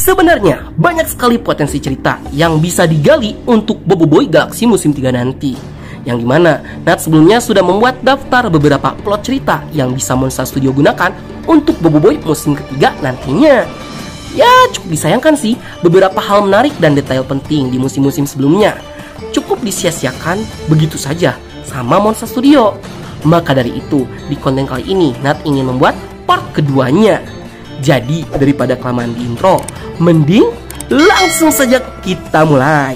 Sebenarnya banyak sekali potensi cerita yang bisa digali untuk Boboiboy Galaxy musim 3 nanti. Yang dimana Nat sebelumnya sudah membuat daftar beberapa plot cerita yang bisa Monster Studio gunakan untuk Boboiboy musim ketiga nantinya. Ya cukup disayangkan sih, beberapa hal menarik dan detail penting di musim-musim sebelumnya cukup disia-siakan begitu saja sama Monster Studio. Maka dari itu, di konten kali ini Nat ingin membuat part keduanya. Jadi daripada kelamaan di intro, mending langsung saja kita mulai.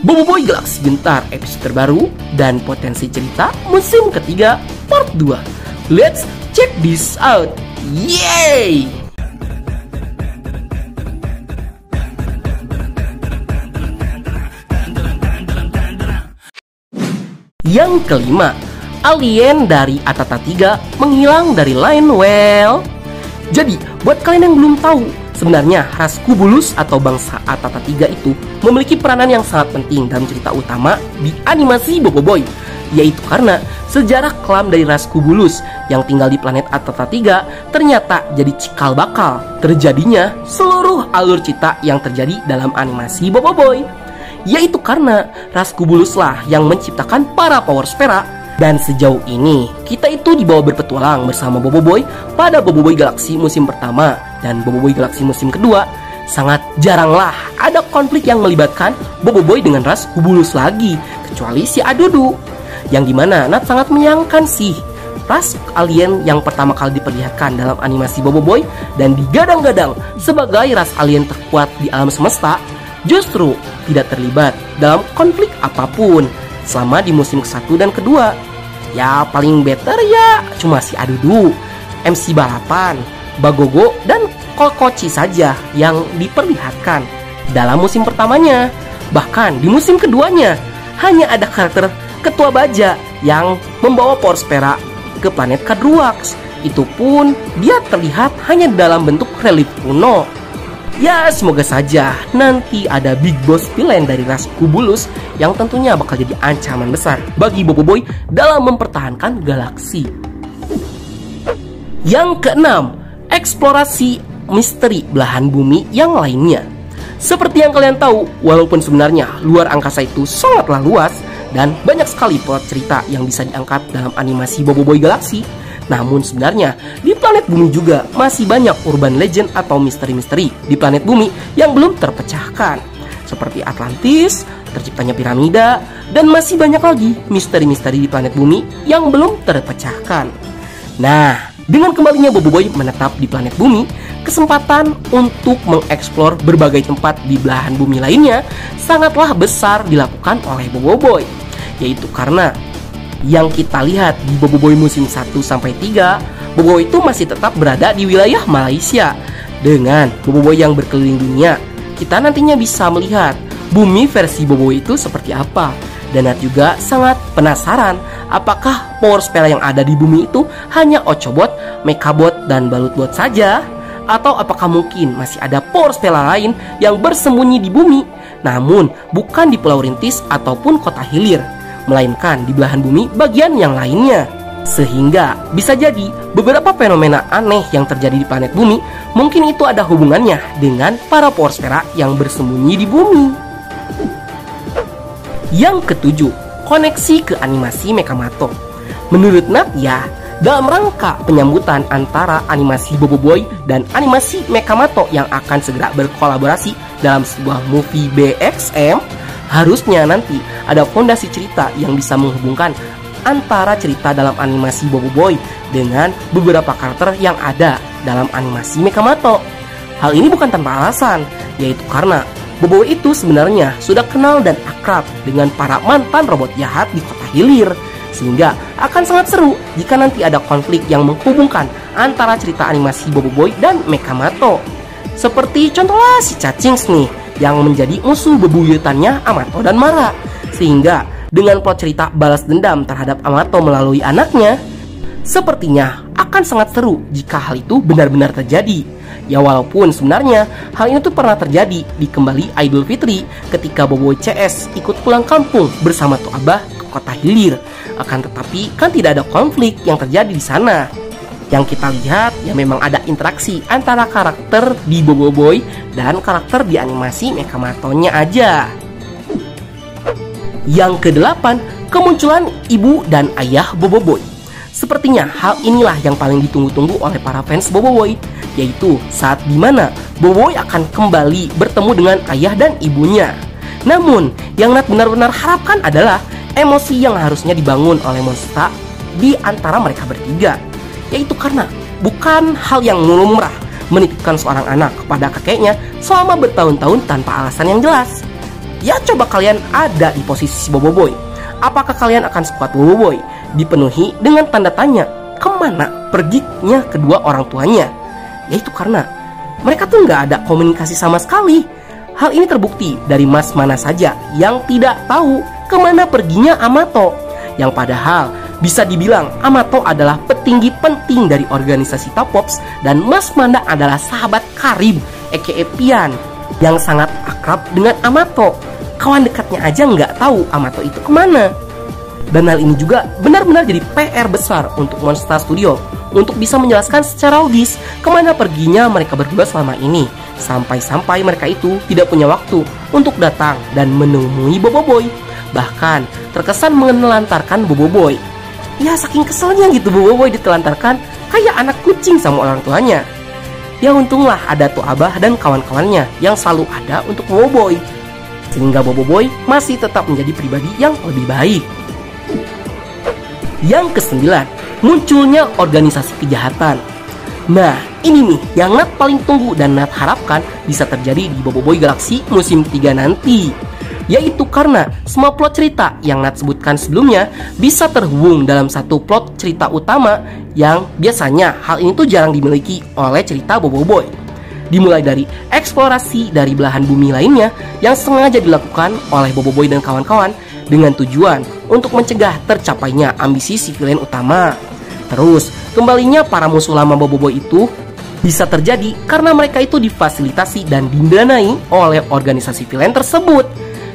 Boboiboy Galaxy Gentar episode terbaru dan potensi cerita musim ketiga part 2. Let's check this out. Yeay! Yang kelima, alien dari Atata 3 menghilang dari Line Well. Jadi, buat kalian yang belum tahu, sebenarnya ras Kubulus atau bangsa Atata 3 itu memiliki peranan yang sangat penting dalam cerita utama di animasi Boboiboy, yaitu karena sejarah kelam dari ras Kubulus yang tinggal di planet Atata 3 ternyata jadi cikal bakal terjadinya seluruh alur cerita yang terjadi dalam animasi Boboiboy. Yaitu karena ras Kubulus lah yang menciptakan para Power Spera. Dan sejauh ini kita itu dibawa berpetualang bersama Boboiboy pada Boboiboy Galaxy musim pertama dan Boboiboy Galaxy musim kedua. Sangat jaranglah ada konflik yang melibatkan Boboiboy dengan ras Kubulus lagi, kecuali si Adudu. Yang dimana Nat sangat menyayangkan sih, ras alien yang pertama kali diperlihatkan dalam animasi Boboiboy dan digadang-gadang sebagai ras alien terkuat di alam semesta justru tidak terlibat dalam konflik apapun selama di musim ke-1 dan kedua. Ya paling better ya cuma si Adudu, MC Balapan, Bagogo, dan Kokochi saja yang diperlihatkan dalam musim pertamanya. Bahkan di musim keduanya hanya ada karakter Ketua Baja yang membawa Power Spera ke planet Kadruax. Itu pun dia terlihat hanya dalam bentuk relief kuno. Ya semoga saja nanti ada big boss villain dari ras Kubulus yang tentunya bakal jadi ancaman besar bagi Boboiboy dalam mempertahankan galaksi. Yang keenam, eksplorasi misteri belahan bumi yang lainnya. Seperti yang kalian tahu, walaupun sebenarnya luar angkasa itu sangatlah luas dan banyak sekali plot cerita yang bisa diangkat dalam animasi Boboiboy Galaxy, namun sebenarnya di planet bumi juga masih banyak urban legend atau misteri-misteri di planet bumi yang belum terpecahkan, seperti Atlantis, terciptanya piramida, dan masih banyak lagi misteri-misteri di planet bumi yang belum terpecahkan. Nah, dengan kembalinya Boboiboy menetap di planet bumi, kesempatan untuk mengeksplor berbagai tempat di belahan bumi lainnya sangatlah besar dilakukan oleh Boboiboy, yaitu karena yang kita lihat di Boboiboy musim 1-3, Boboiboy itu masih tetap berada di wilayah Malaysia. Dengan Boboiboy yang berkeliling dunia, kita nantinya bisa melihat bumi versi Boboiboy itu seperti apa. Dan Nat juga sangat penasaran apakah Power Spera yang ada di bumi itu hanya Ochobot, Mechabot, dan Balutbot saja, atau apakah mungkin masih ada Power Spera lain yang bersembunyi di bumi, namun bukan di Pulau Rintis ataupun Kota Hilir, melainkan di belahan bumi bagian yang lainnya. Sehingga bisa jadi beberapa fenomena aneh yang terjadi di planet bumi mungkin itu ada hubungannya dengan para Power Spera yang bersembunyi di bumi. Yang ketujuh, koneksi ke animasi Mechamato. Menurut Nat ya, dalam rangka penyambutan antara animasi Boboiboy dan animasi Mechamato yang akan segera berkolaborasi dalam sebuah movie BXM, harusnya nanti ada fondasi cerita yang bisa menghubungkan antara cerita dalam animasi Boboiboy dengan beberapa karakter yang ada dalam animasi Mechamato. Hal ini bukan tanpa alasan, yaitu karena Boboiboy itu sebenarnya sudah kenal dan akrab dengan para mantan robot jahat di Kota Hilir, sehingga akan sangat seru jika nanti ada konflik yang menghubungkan antara cerita animasi Boboiboy dan Mechamato. Seperti contohnya si Cacings nih, yang menjadi musuh bebuyutannya Amato dan Mara. Sehingga dengan plot cerita balas dendam terhadap Amato melalui anaknya, sepertinya akan sangat seru jika hal itu benar-benar terjadi. Ya walaupun sebenarnya hal ini tuh pernah terjadi di Kembali Idul Fitri ketika Boboiboy CS ikut pulang kampung bersama Tuh Abah ke Kota Hilir. Akan tetapi kan tidak ada konflik yang terjadi di sana. Yang kita lihat ya memang ada interaksi antara karakter di Bobo Boy dan karakter di animasi Mechamato-nya aja. Yang kedelapan, kemunculan ibu dan ayah Bobo Boy. Sepertinya hal inilah yang paling ditunggu-tunggu oleh para fans Bobo Boy, yaitu saat dimana Bobo Boy akan kembali bertemu dengan ayah dan ibunya. Namun, yang Nat benar-benar harapkan adalah emosi yang harusnya dibangun oleh Monsta di antara mereka bertiga, yaitu karena bukan hal yang lumrah menitipkan seorang anak kepada kakeknya selama bertahun-tahun tanpa alasan yang jelas. Ya, coba kalian ada di posisi Bobo Boy. Apakah kalian akan sekuat Bobo Boy? Dipenuhi dengan tanda tanya, kemana perginya kedua orang tuanya? Yaitu karena mereka tuh nggak ada komunikasi sama sekali. Hal ini terbukti dari Mas mana saja yang tidak tahu kemana perginya Amato. Yang padahal bisa dibilang Amato adalah petinggi penting dari organisasi Topops dan Mas Manda adalah sahabat karib aka Pian yang sangat akrab dengan Amato. Kawan dekatnya aja nggak tahu Amato itu kemana. Dan hal ini juga benar-benar jadi PR besar untuk Monster Studio untuk bisa menjelaskan secara logis kemana perginya mereka berdua selama ini. Sampai-sampai mereka itu tidak punya waktu untuk datang dan menemui Bobo Boy. Bahkan terkesan menelantarkan Bobo Boy. Ya saking keselnya gitu Bobo Boy ditelantarkan kayak anak kucing sama orang tuanya. Ya untunglah ada tuh Abah dan kawan-kawannya yang selalu ada untuk Bobo Boy, sehingga Bobo Boy masih tetap menjadi pribadi yang lebih baik. Yang kesembilan, munculnya organisasi kejahatan. Nah, ini nih yang Nat paling tunggu dan Nat harapkan bisa terjadi di Bobo Boy Galaxy musim 3 nanti. Yaitu karena semua plot cerita yang Nat sebutkan sebelumnya bisa terhubung dalam satu plot cerita utama yang biasanya hal ini tuh jarang dimiliki oleh cerita Bobo Boy. Dimulai dari eksplorasi dari belahan bumi lainnya yang sengaja dilakukan oleh Bobo Boy dan kawan-kawan dengan tujuan untuk mencegah tercapainya ambisi si villain utama. Terus, kembalinya para musuh lama Bobo Boy itu bisa terjadi karena mereka itu difasilitasi dan didanai oleh organisasi villain tersebut.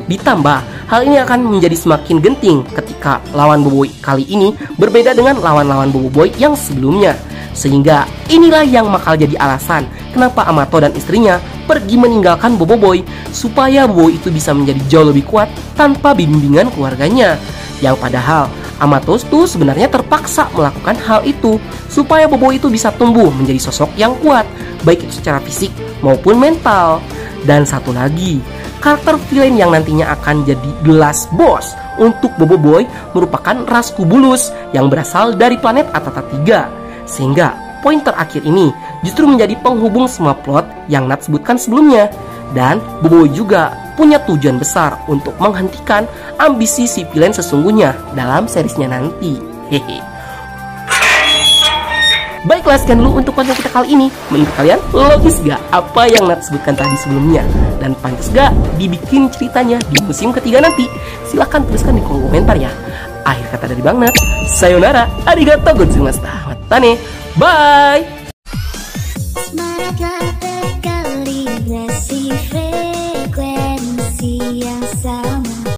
Ditambah, hal ini akan menjadi semakin genting ketika lawan Bobo Boy kali ini berbeda dengan lawan-lawan Bobo Boy yang sebelumnya. Sehingga inilah yang bakal jadi alasan kenapa Amato dan istrinya pergi meninggalkan Bobo Boy, supaya Bobo Boy itu bisa menjadi jauh lebih kuat tanpa bimbingan keluarganya. Yang padahal Amato tuh sebenarnya terpaksa melakukan hal itu supaya Bobo Boy itu bisa tumbuh menjadi sosok yang kuat, baik itu secara fisik maupun mental. Dan satu lagi, karakter villain yang nantinya akan jadi the last boss untuk Bobo Boy merupakan ras Kubulus yang berasal dari planet Atata 3. Sehingga poin terakhir ini justru menjadi penghubung semua plot yang Nat sebutkan sebelumnya. Dan Bobo Boy juga punya tujuan besar untuk menghentikan ambisi si villain sesungguhnya dalam seriesnya nanti. Hehe. Baiklah, sekian dulu untuk konten kita kali ini. Menurut kalian logis gak apa yang Nat sebutkan tadi sebelumnya? Dan pantas gak dibikin ceritanya di musim ketiga nanti? Silahkan tuliskan di kolom komentar ya. Akhir kata dari Bang Nat, sayonara, arigatou gozaimashita, matane, bye! Frekuensi yang sama.